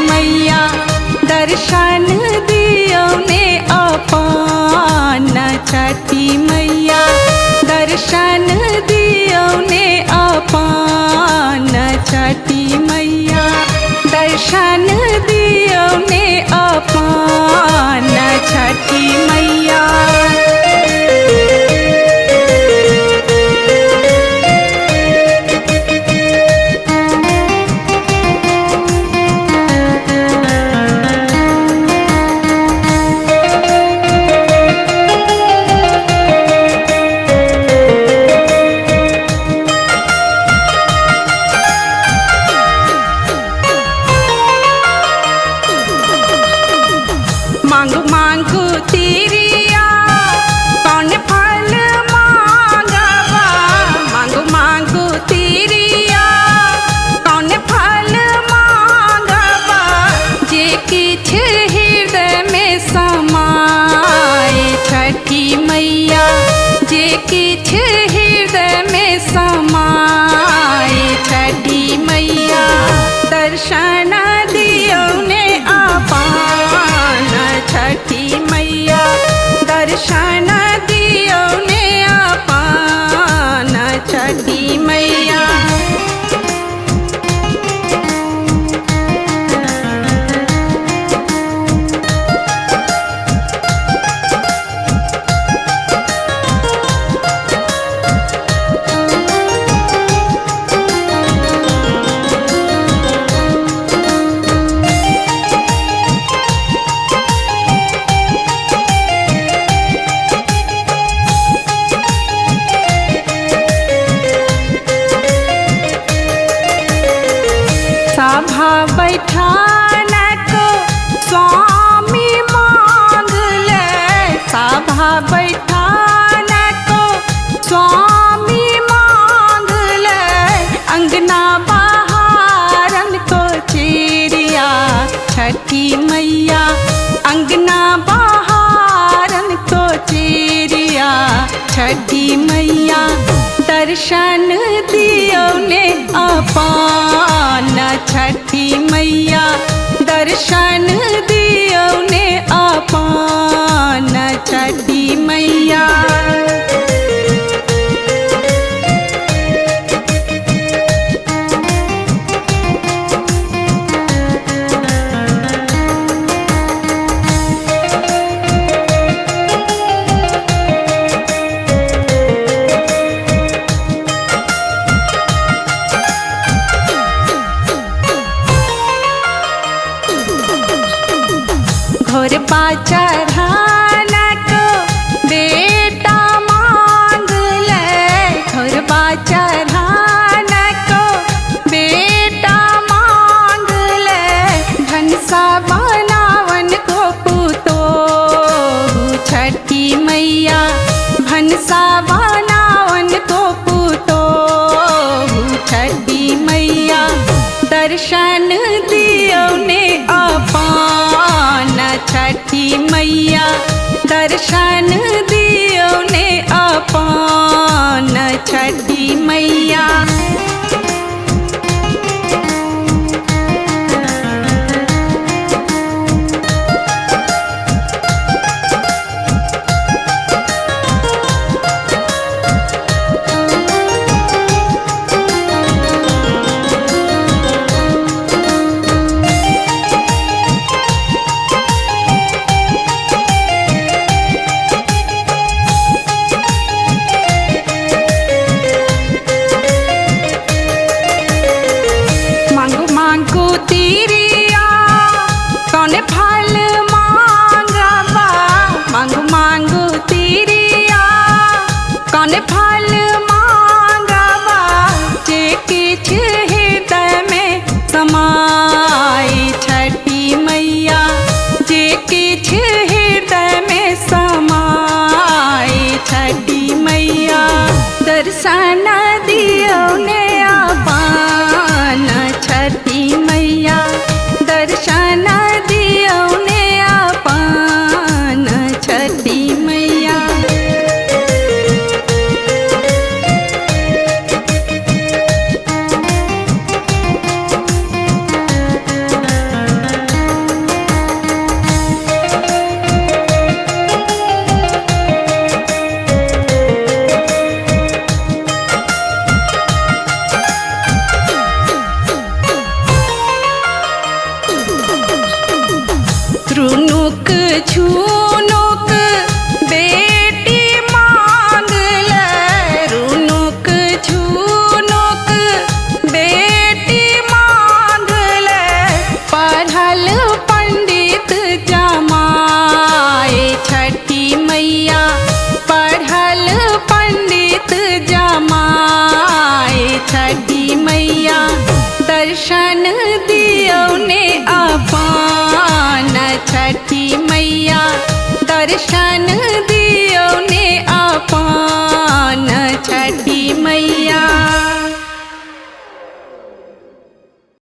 मैया दर्शन दियो ने अपन छठी मैया दर्शन दियो ने अपन छठी मैया दर्शन दियो ने अपन छठी मैया। मांगू मांगू तिरिया कौन फल मांगवा मांगू मांगू तिरिया कौन फल मांगवा जे किछ हृदय में समाए छठी मैया जे किछ हृदय में समाए छठी मैया दर्शन दियो ने अपन छठी मैया दर्शन दियो ने अपन छठी मैया। सभा बैठान को स्वामी मांग ले सभा बैठान को स्वामी मांग ले अंगना बहारन को चिड़िया छठी मैया अंगना बहारन को चिड़िया छठी मैया दर्शन दियो ने अपन छठी मैया दर्शन दियो ने अपन छठी मैया। घोर चढ़ान को बेटा मांग ले घोर चढ़ान को बेटा मांग ले धनसा बनावन को पुतो छठी मैया भनसा बनावन को पुतो छठी मैया दर्शन दियो ने अपन छठी मैया दर्शन दियो ने अपन छठी मैया। रुनुक झुनुक बेटी मांगल, रुनुक झुनुक बेटी मांगल, पढ़ल पंडित जमाए छठी मैया, पढ़ल पंडित जमाए छठी मैया, दर्शन दियो ने अपन छठी मैया, दर्शन दियो ने अपन छठी